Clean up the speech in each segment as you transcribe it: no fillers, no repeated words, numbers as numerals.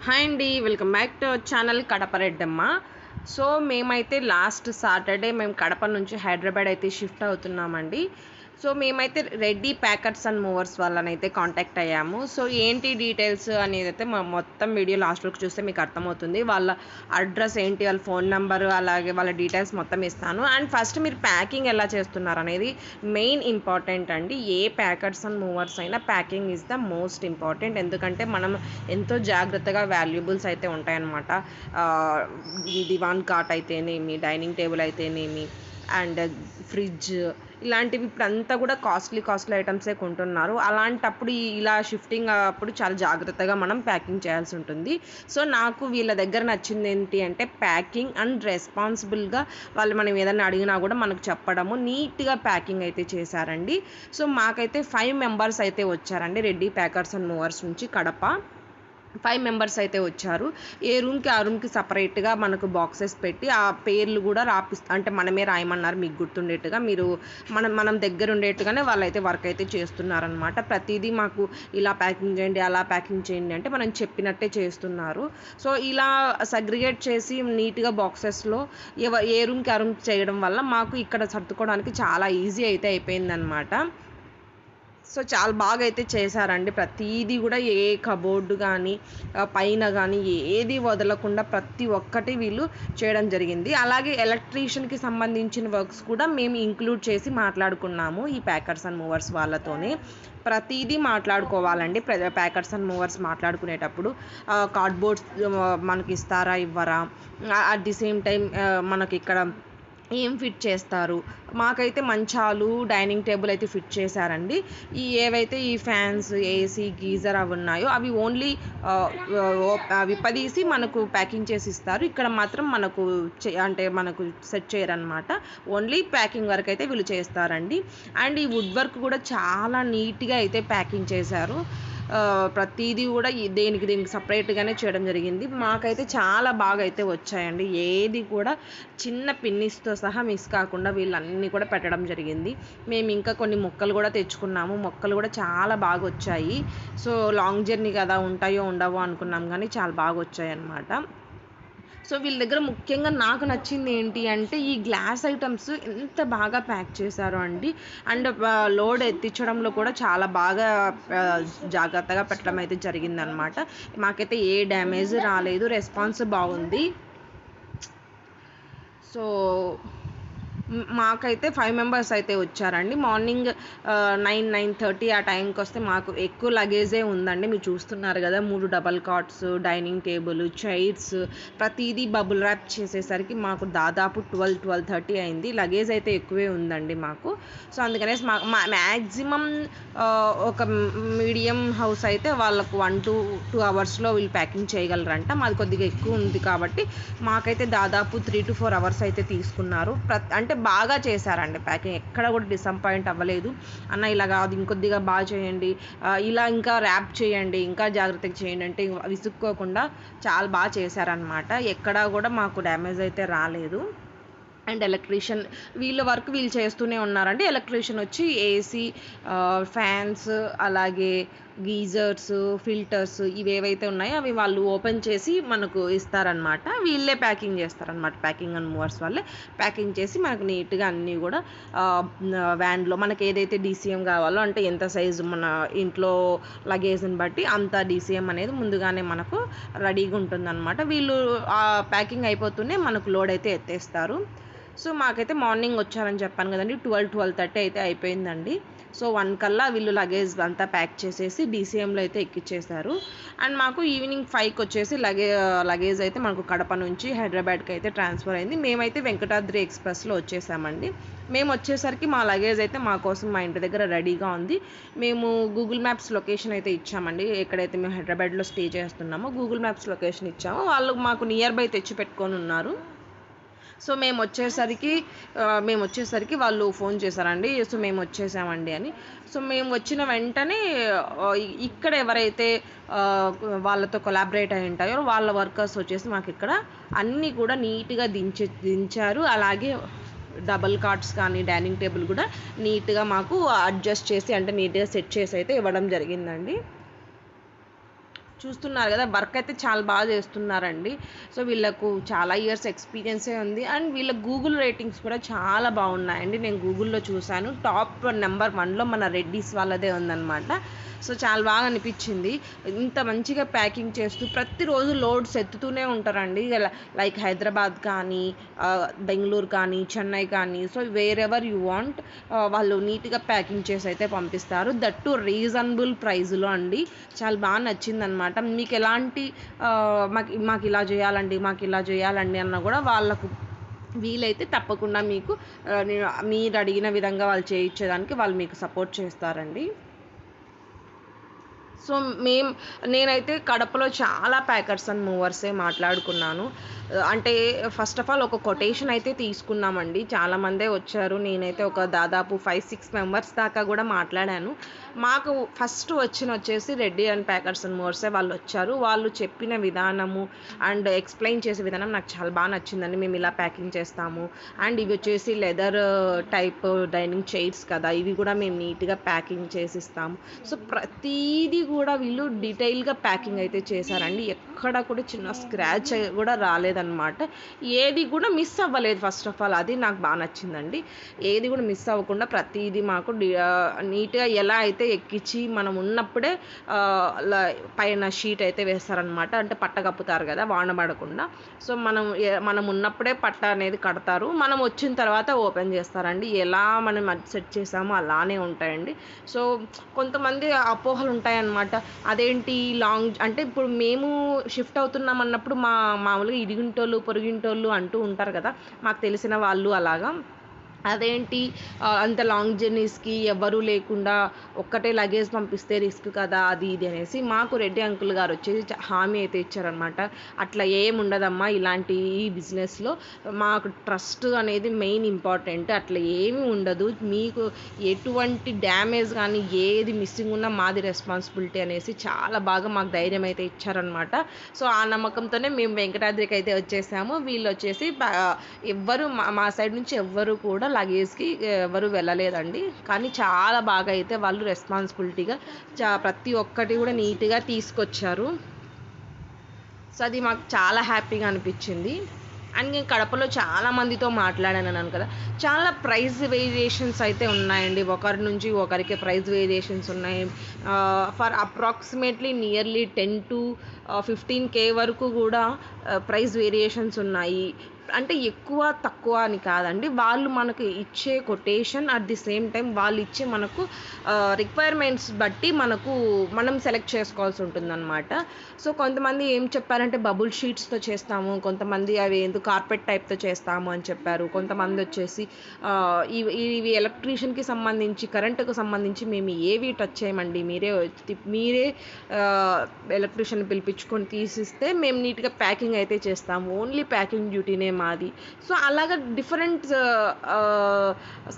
Hi అండి, welcome back to our channel Kadapa Reddamma. So మేమైతే last Saturday మేము కడప నుంచి హైదరాబాద్ అయితే షిఫ్ట్ అవుతున్నామండి. సో మేమైతే రెడ్డి ప్యాకర్స్ అండ్ మూవర్స్ వాళ్ళనైతే కాంటాక్ట్ అయ్యాము. సో ఏంటి డీటెయిల్స్ అనేది అయితే మొత్తం వీడియో లాస్ట్లోకి చూస్తే మీకు అర్థమవుతుంది. వాళ్ళ అడ్రస్ ఏంటి, వాళ్ళ ఫోన్ నెంబర్, అలాగే వాళ్ళ డీటెయిల్స్ మొత్తం ఇస్తాను. అండ్ ఫస్ట్ మీరు ప్యాకింగ్ ఎలా చేస్తున్నారు అనేది మెయిన్ ఇంపార్టెంట్ అండి. ఏ ప్యాకర్స్ అండ్ మూవర్స్ అయినా packing is the most important. ఎందుకంటే మనం ఎంతో జాగ్రత్తగా వాల్యుబుల్స్ అయితే ఉంటాయన్నమాట. దివాన్ కాట్ అయితేనేమి, డైనింగ్ టేబుల్ అయితేనేమి, అండ్ ఫ్రిడ్జ్, ఇలాంటివి ఇప్పుడు అంతా కూడా కాస్ట్లీ ఐటమ్సే కొంటున్నారు. అలాంటప్పుడు ఇలా షిఫ్టింగ్ అప్పుడు చాలా జాగ్రత్తగా మనం ప్యాకింగ్ చేయాల్సి ఉంటుంది. సో నాకు వీళ్ళ దగ్గర నచ్చింది ఏంటి అంటే ప్యాకింగ్ అండ్ రెస్పాన్సిబుల్గా వాళ్ళు మనం ఏదైనా అడిగినా కూడా మనకు చెప్పడము, నీట్గా ప్యాకింగ్ అయితే చేశారండి. సో మాకైతే 5 మెంబర్స్ అయితే వచ్చారండి రెడ్డి ప్యాకర్స్ అండ్ మూవర్స్ నుంచి కడప. 5 మెంబర్స్ అయితే వచ్చారు. ఏ రూమ్కి ఆ రూమ్కి సపరేట్గా మనకు బాక్సెస్ పెట్టి ఆ పేర్లు కూడా అంటే మనమే రాయమన్నారు, మీకు గుర్తుండేట్టుగా. మీరు మనం దగ్గర ఉండేట్టుగానే వాళ్ళైతే వర్క్ అయితే చేస్తున్నారనమాట. ప్రతిదీ మాకు ఇలా ప్యాకింగ్ చేయండి, అలా ప్యాకింగ్ చేయండి అంటే మనం చెప్పినట్టే చేస్తున్నారు. సో ఇలా సగ్రిగేట్ చేసి నీట్గా బాక్సెస్లో ఏ రూమ్కి ఆ రూమ్కి చేయడం వల్ల మాకు ఇక్కడ సర్దుకోవడానికి చాలా ఈజీ అయితే అయిపోయిందనమాట. సో చాలా బాగా అయితే చేశారండి. ప్రతీది కూడా ఏ కబోర్డు కానీ పైన కానీ ఏది వదలకుండా ప్రతి ఒక్కటి వీళ్ళు చేయడం జరిగింది. అలాగే ఎలక్ట్రీషియన్కి సంబంధించిన వర్క్స్ కూడా మేము ఇంక్లూడ్ చేసి మాట్లాడుకున్నాము ఈ ప్యాకర్స్ అండ్ మూవర్స్ వాళ్ళతోనే. ప్రతిదీ మాట్లాడుకోవాలండి. ప్యాకర్స్ అండ్ మూవర్స్ మాట్లాడుకునేటప్పుడు కార్డ్బోర్డ్స్ మనకి ఇస్తారా ఇవ్వరా, అట్ ది సేమ్ టైం మనకి ఇక్కడ ఏం ఫిట్ చేస్తారు. మాకైతే మంచాలు, డైనింగ్ టేబుల్ అయితే ఫిట్ చేశారండి. ఏవైతే ఈ ఫ్యాన్స్, ఏసీ, గీజర్ అవి ఉన్నాయో అవి ఓన్లీ విప్పదీసి మనకు ప్యాకింగ్ చేసి ఇస్తారు. ఇక్కడ మాత్రం మనకు సెట్ చేయరనమాట. ఓన్లీ ప్యాకింగ్ వర్క్ అయితే వీళ్ళు చేస్తారండి. అండ్ ఈ వుడ్ వర్క్ కూడా చాలా నీట్గా అయితే ప్యాకింగ్ చేశారు. ప్రతిదీ కూడా దేనికి సపరేట్గానే చేయడం జరిగింది. మాకైతే చాలా బాగా అయితే వచ్చాయండి. ఏది కూడా చిన్న పిన్నిస్తో సహా మిస్ కాకుండా వీళ్ళన్నీ కూడా పెట్టడం జరిగింది. మేము ఇంకా కొన్ని మొక్కలు కూడా తెచ్చుకున్నాము. మొక్కలు కూడా చాలా బాగా వచ్చాయి. సో లాంగ్ జర్నీ కదా, ఉంటాయో ఉండవో అనుకున్నాం, కానీ చాలా బాగా వచ్చాయి అన్నమాట. సో వీళ్ళ దగ్గర ముఖ్యంగా నాకు నచ్చింది ఏంటి అంటే ఈ గ్లాస్ ఐటమ్స్ ఎంత బాగా ప్యాక్ చేశారో అండి. అండ్ లోడ్ ఎత్తించడంలో కూడా చాలా బాగా జాగ్రత్తగా పెట్టడం అయితే జరిగిందనమాట. మాకైతే ఏ డ్యామేజ్ రాలేదు, రెస్పాన్స్ బాగుంది. సో మాకైతే 5 మెంబర్స్ అయితే వచ్చారండి. మార్నింగ్ 9-9:30 ఆ టైంకి వస్తే మాకు ఎక్కువ లగేజే ఉందండి. మీరు చూస్తున్నారు కదా, 3 double cots, dining table, chairs, ప్రతిదీ బబుల్ ర్యాప్ చేసేసరికి మాకు దాదాపు 12-12:30 అయింది. లగేజ్ అయితే ఎక్కువే ఉందండి మాకు. సో అందుకనేసి మ్యాక్సిమం ఒక మీడియం హౌస్ అయితే వాళ్ళకు 1-2 అవర్స్లో వీళ్ళు ప్యాకింగ్ చేయగలరంట. మాది కొద్దిగా ఎక్కువ ఉంది కాబట్టి మాకైతే దాదాపు 3-4 అవర్స్ అయితే తీసుకున్నారు. అంటే బాగా చేశారండి ప్యాకింగ్, ఎక్కడ కూడా డిసప్పాయింట్ అవ్వలేదు. అన్న ఇలా కాదు, ఇంకొద్దిగా బాగా చేయండి, ఇలా ఇంకా ర్యాప్ చేయండి, ఇంకా జాగ్రత్తగా చేయండి అంటే విసుక్కోకుండా చాలా బాగా చేశారనమాట. ఎక్కడా కూడా మాకు డ్యామేజ్ అయితే రాలేదు. అండ్ ఎలక్ట్రీషియన్ వీళ్ళ వర్క్ వీళ్ళు చేస్తూనే ఉన్నారండి. ఎలక్ట్రీషియన్ వచ్చి ఏసీ, ఫ్యాన్స్, అలాగే గీజర్స్, ఫిల్టర్స్ ఇవేవైతే ఉన్నాయో అవి వాళ్ళు ఓపెన్ చేసి మనకు ఇస్తారనమాట. వీళ్ళే ప్యాకింగ్ చేస్తారనమాట. ప్యాకింగ్ అండ్ మూవర్స్ వాళ్ళే ప్యాకింగ్ చేసి మనకు నీట్గా అన్నీ కూడా వ్యాన్లో మనకి ఏదైతే డీసీఎం కావాలో, అంటే ఎంత సైజు మన ఇంట్లో లగేజ్ని బట్టి అంత డీసీఎం అనేది ముందుగానే మనకు రెడీగా ఉంటుందన్నమాట. వీళ్ళు ప్యాకింగ్ అయిపోతూనే మనకు లోడ్ అయితే ఎత్తేస్తారు. సో మాకైతే మార్నింగ్ వచ్చారని చెప్పాను కదండి, 12-12:30 అయితే అయిపోయిందండి. సో 1 కల్లా వీళ్ళు లగేజ్ అంతా ప్యాక్ చేసేసి డీసీఎంలో అయితే ఎక్కిచ్చేశారు. అండ్ మాకు ఈవినింగ్ 5కి వచ్చేసి లగేజ్ అయితే మనకు కడప నుంచి హైదరాబాద్కి అయితే ట్రాన్స్ఫర్ అయింది. మేమైతే వెంకటాద్రి ఎక్స్ప్రెస్లో వచ్చేసామండి. మేము వచ్చేసరికి మా లగేజ్ అయితే మా కోసం మా ఇంటి దగ్గర రెడీగా ఉంది. మేము గూగుల్ మ్యాప్స్ లొకేషన్ అయితే ఇచ్చామండి. ఎక్కడైతే మేము హైదరాబాద్లో స్టే చేస్తున్నామో గూగుల్ మ్యాప్స్ లొకేషన్ ఇచ్చాము. వాళ్ళు మాకు నియర్ బై తెచ్చి పెట్టుకొని ఉన్నారు. సో మేము వచ్చేసరికి వాళ్ళు ఫోన్ చేశారండి. సో మేము వచ్చేసామండి అని. సో మేము వచ్చిన వెంటనే ఇక్కడ ఎవరైతే వాళ్ళతో కొలాబరేట్ అయి ఉంటాయో వాళ్ళ వర్కర్స్ వచ్చేసి మాకు ఇక్కడ అన్నీ కూడా నీట్గా దించారు. అలాగే డబల్ కాట్స్ కానీ డైనింగ్ టేబుల్ కూడా నీట్గా మాకు అడ్జస్ట్ చేసి, అంటే నీట్గా సెట్ చేసి అయితే ఇవ్వడం జరిగిందండి. చూస్తున్నారు కదా, వర్క్ అయితే చాలా బాగా చేస్తున్నారండి. సో వీళ్ళకు చాలా ఇయర్స్ ఎక్స్పీరియన్సే ఉంది. అండ్ వీళ్ళ గూగుల్ రేటింగ్స్ కూడా చాలా బాగున్నాయండి. నేను గూగుల్లో చూశాను, టాప్ నెంబర్ 1లో మన రెడ్డీస్ వాళ్ళదే ఉందన్నమాట. సో చాలా బాగా అనిపించింది. ఇంత మంచిగా ప్యాకింగ్ చేస్తూ ప్రతిరోజు లోడ్స్ ఎత్తుతూనే ఉంటారండి. లైక్ హైదరాబాద్ కానీ, బెంగళూరు కానీ, చెన్నై కానీ, సో వేరెవర్ యూ వాంట్ వాళ్ళు నీట్గా ప్యాకింగ్ చేసి అయితే పంపిస్తారు. దట్ టు రీజనబుల్ ప్రైస్లో అండి. చాలా బాగా నచ్చిందనమాట. మీకు ఎలాంటి మాకు ఇలా చేయాలండి, మాకు ఇలా చేయాలండి అన్న కూడా వాళ్ళకు వీలైతే తప్పకుండా మీకు మీరు అడిగిన విధంగా వాళ్ళు చేయించేదానికి వాళ్ళు మీకు సపోర్ట్ చేస్తారండి. సో నేనైతే కడపలో చాలా ప్యాకర్స్ అండ్ మూవర్సే మాట్లాడుకున్నాను. అంటే ఫస్ట్ ఆఫ్ ఆల్ ఒక కొటేషన్ అయితే తీసుకున్నామండి. చాలామందే వచ్చారు. నేనైతే ఒక దాదాపు 5-6 మెంబర్స్ దాకా కూడా మాట్లాడాను. మాకు ఫస్ట్ వచ్చేసి రెడ్డి అండ్ ప్యాకర్స్ అండ్ మూవర్సే వాళ్ళు వచ్చారు. వాళ్ళు చెప్పిన విధానము అండ్ ఎక్స్ప్లెయిన్ చేసే విధానం నాకు చాలా బాగా నచ్చిందండి. మేము ఇలా ప్యాకింగ్ చేస్తాము, అండ్ ఇవి వచ్చేసి లెదర్ టైప్ డైనింగ్ చైర్స్ కదా, ఇవి కూడా మేము నీట్గా ప్యాకింగ్ చేసిస్తాము. సో ప్రతీది కూడా వీళ్ళు డీటెయిల్గా ప్యాకింగ్ అయితే చేశారండి. ఎక్కడ కూడా చిన్న స్క్రాచ్ కూడా రాలేదన్నమాట. ఏది కూడా మిస్ అవ్వలేదు. ఫస్ట్ ఆఫ్ ఆల్ అది నాకు బాగా నచ్చిందండి. ఏది కూడా మిస్ అవ్వకుండా ప్రతీది మాకు నీట్గా ఎలా అయితే ఎక్కించి మనం ఉన్నప్పుడే పైన షీట్ అయితే వేస్తారనమాట. అంటే పట్ట కప్పుతారు కదా వాన పడకుండా. సో మనం ఉన్నప్పుడే పట్ట అనేది కడతారు, మనం వచ్చిన తర్వాత ఓపెన్ చేస్తారండి. ఎలా మనం సెట్ చేసామో అలానే ఉంటాయండి. సో కొంతమంది అపోహలు ఉంటాయన్నమాట. అదేంటి లాంగ్ అంటే ఇప్పుడు మేము షిఫ్ట్ అవుతున్నాం అన్నప్పుడు మామూలుగా ఇరిగింటోళ్ళు పొరుగింటోళ్ళు అంటూ ఉంటారు కదా, మాకు తెలిసిన వాళ్ళు అలాగా. అదేంటి అంత లాంగ్ జర్నీస్కి ఎవ్వరూ లేకుండా ఒక్కటే లగేజ్ పంపిస్తే రిస్క్ కదా, అది ఇది అనేసి మాకు రెడ్డి అంకుల్ గారు వచ్చేసి హామీ అయితే ఇచ్చారనమాట. అట్లా ఏమి ఉండదమ్మా, ఇలాంటి బిజినెస్లో మాకు ట్రస్ట్ అనేది మెయిన్ ఇంపార్టెంట్. అట్లా ఏమీ ఉండదు, మీకు ఎటువంటి డ్యామేజ్ కానీ ఏది మిస్సింగ్ ఉన్నా మాది రెస్పాన్సిబిలిటీ అనేసి చాలా బాగా మాకు ధైర్యం అయితే ఇచ్చారనమాట. సో ఆ నమ్మకంతోనే మేము వెంకటాద్రికి అయితే వచ్చేసాము. వీళ్ళు వచ్చేసి ఎవ్వరు మా సైడ్ నుంచి ఎవ్వరు కూడా లగేజ్కి ఎవరు వెళ్ళలేదండి. కానీ చాలా బాగా అయితే వాళ్ళు రెస్పాన్సిబిలిటీగా ప్రతి ఒక్కటి కూడా నీట్గా తీసుకొచ్చారు. సో అది మాకు చాలా హ్యాపీగా అనిపించింది. అండ్ నేను కడపలో చాలా మందితో మాట్లాడాను అన్నాను కదా, చాలా ప్రైస్ వేరియేషన్స్ అయితే ఉన్నాయండి. ఒకరి నుంచి ఒకరికి ప్రైస్ వేరియేషన్స్ ఉన్నాయి. For approximately nearly 10 to 15K వరకు కూడా ప్రైస్ వేరియేషన్స్ ఉన్నాయి. అంటే ఎక్కువ తక్కువ అని కాదండి, వాళ్ళు మనకు ఇచ్చే quotation at the same time వాళ్ళు ఇచ్చే మనకు రిక్వైర్మెంట్స్ బట్టి మనం సెలెక్ట్ చేసుకోవాల్సి ఉంటుందన్నమాట. సో కొంతమంది ఏం చెప్పారంటే బబుల్ షీట్స్తో చేస్తాము, కొంతమంది అవి ఎందుకు కార్పెట్ టైప్తో చేస్తాము అని చెప్పారు. కొంతమంది వచ్చేసి ఇవి ఎలక్ట్రీషియన్కి సంబంధించి కరెంటుకు సంబంధించి మేము ఏవి టచ్ చేయమండి, మీరే ఎలక్ట్రీషియన్ పిలిపించుకొని తీసిస్తే మేము నీట్గా ప్యాకింగ్ అయితే చేస్తాము, ఓన్లీ ప్యాకింగ్ డ్యూటీనే మాది. సో అలాగా డిఫరెంట్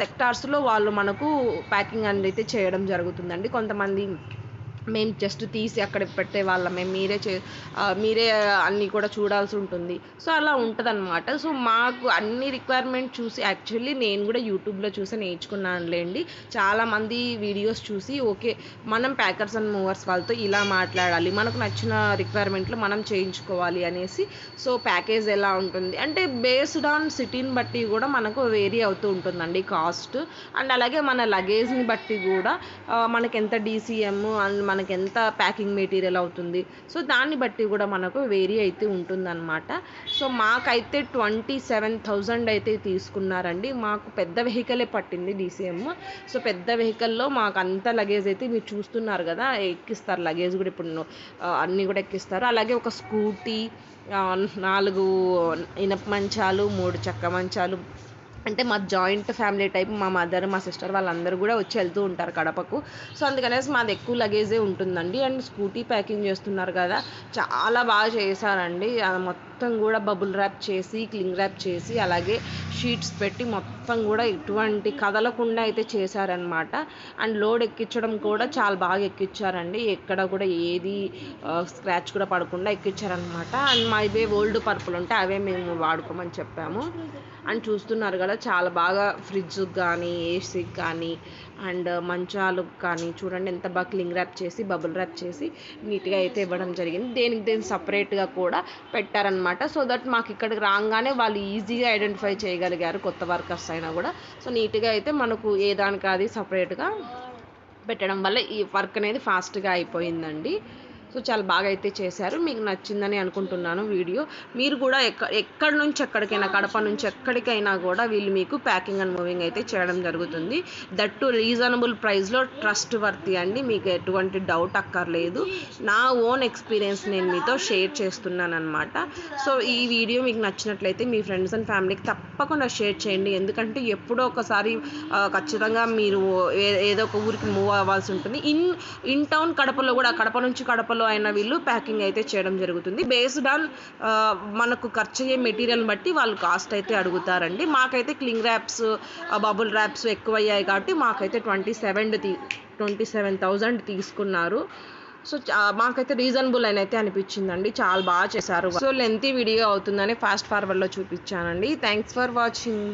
సెక్టార్స్లో వాళ్ళు మనకు ప్యాకింగ్ అనేది అయితే చేయడం జరుగుతుందండి. కొంతమంది మేము జస్ట్ తీసి అక్కడ పెట్టే వాళ్ళమే, మీరే అన్నీ కూడా చూడాల్సి ఉంటుంది. సో అలా ఉంటుందన్నమాట. సో మాకు అన్ని రిక్వైర్మెంట్ చూసి యాక్చువల్లీ నేను కూడా యూట్యూబ్లో చూసి నేర్చుకున్నానులేండి. చాలామంది వీడియోస్ చూసి ఓకే మనం ప్యాకర్స్ అండ్ మూవర్స్ వాళ్ళతో ఇలా మాట్లాడాలి, మనకు నచ్చిన రిక్వైర్మెంట్లో మనం చేయించుకోవాలి అనేసి. సో ప్యాకేజ్ ఎలా ఉంటుంది అంటే బేస్డ్ ఆన్ సిటీని బట్టి కూడా మనకు వేరీ అవుతూ ఉంటుందండి కాస్ట్. అండ్ అలాగే మన లగేజ్ని బట్టి కూడా మనకి ఎంత DCM అండ్ మనకి ఎంత ప్యాకింగ్ మెటీరియల్ అవుతుంది, సో దాన్ని బట్టి కూడా మనకు వేరీ అయితే ఉంటుందన్నమాట. సో మాకైతే 27,000 అయితే తీసుకున్నారండి. మాకు పెద్ద వెహికలే పట్టింది DCM. సో పెద్ద వెహికల్లో మాకు అంత లగేజ్ అయితే మీరు చూస్తున్నారు కదా, ఎక్కిస్తారు లగేజ్ కూడా ఇప్పుడు అన్నీ కూడా ఎక్కిస్తారు. అలాగే ఒక స్కూటీ, 4 ఇనప మంచాలు, 3 చెక్క మంచాలు, అంటే మా జాయింట్ ఫ్యామిలీ టైప్, మా మదర్ మా సిస్టర్ వాళ్ళందరూ కూడా వచ్చి వెళ్తూ ఉంటారు కడపకు. సో అందుకనేసి మాది ఎక్కువ లగేజే ఉంటుందండి. అండ్ స్కూటీ ప్యాకింగ్ చేస్తున్నారు కదా, చాలా బాగా చేశారండి. మొత్తం కూడా బబుల్ ర్యాప్ చేసి, క్లింగ్ ర్యాప్ చేసి, అలాగే షీట్స్ పెట్టి మొత్తం కూడా ఎటువంటి కదలకుండా అయితే చేశారనమాట. అండ్ లోడ్ ఎక్కించడం కూడా చాలా బాగా ఎక్కించారండి. ఎక్కడ కూడా ఏది స్క్రాచ్ కూడా పడకుండా ఎక్కించారనమాట. అండ్ మా ఇవే ఓల్డ్ పర్పులు ఉంటే అవే మేము వాడుకోమని చెప్పాము. అండ్ చూస్తున్నారు కదా చాలా బాగా ఫ్రిడ్జ్కి కానీ ఏసీకి కానీ అండ్ మంచాలకు కానీ చూడండి ఎంత బాగా క్లింగ్ ర్యాప్ చేసి బబుల్ ర్యాప్ చేసి నీట్గా అయితే ఇవ్వడం జరిగింది. దేనికి సపరేట్గా కూడా పెట్టారనమాట. సో దట్ మాకు ఇక్కడికి రాగానే వాళ్ళు ఈజీగా ఐడెంటిఫై చేయగలిగారు కొత్త వర్కర్స్ అయినా కూడా. సో నీట్గా అయితే మనకు ఏ దానికి అది సపరేట్గా పెట్టడం వల్ల ఈ వర్క్ అనేది ఫాస్ట్గా అయిపోయిందండి. సో చాలా బాగా అయితే చేశారు. మీకు నచ్చిందని అనుకుంటున్నాను వీడియో. మీరు కూడా ఎక్కడి నుంచి ఎక్కడికైనా కడప నుంచి ఎక్కడికైనా కూడా వీళ్ళు మీకు ప్యాకింగ్ అండ్ మూవింగ్ అయితే చేయడం జరుగుతుంది. దట్టు రీజనబుల్ ప్రైస్లో ట్రస్ట్ వర్తి అండి. మీకు ఎటువంటి డౌట్ అక్కర్లేదు. నా ఓన్ ఎక్స్పీరియన్స్ నేను మీతో షేర్ చేస్తున్నాను అనమాట. సో ఈ వీడియో మీకు నచ్చినట్లయితే మీ ఫ్రెండ్స్ అండ్ ఫ్యామిలీకి తప్పకుండా షేర్ చేయండి. ఎందుకంటే ఎప్పుడో ఒకసారి ఖచ్చితంగా మీరు ఏదో ఒక ఊరికి మూవ్ అవ్వాల్సి ఉంటుంది. ఇన్ టౌన్ కడపలో కూడా కడప నుంచి కడపలో అయినా వీళ్ళు ప్యాకింగ్ అయితే చేయడం జరుగుతుంది. బేస్డ్ ఆన్ మనకు ఖర్చు అయ్యే మెటీరియల్ బట్టి వాళ్ళు కాస్ట్ అయితే అడుగుతారండి. మాకైతే క్లింగ్ ర్యాప్స్ బబుల్ ర్యాప్స్ ఎక్కువ అయ్యాయి కాబట్టి మాకైతే 27,000 తీసుకున్నారు. సో మాకైతే రీజనబుల్ అని అయితే అనిపించిందండి. చాలా బాగా చేశారు. సో లెంతీ వీడియో అవుతుందని ఫాస్ట్ ఫార్వర్డ్లో చూపించానండి. Thanks for watching.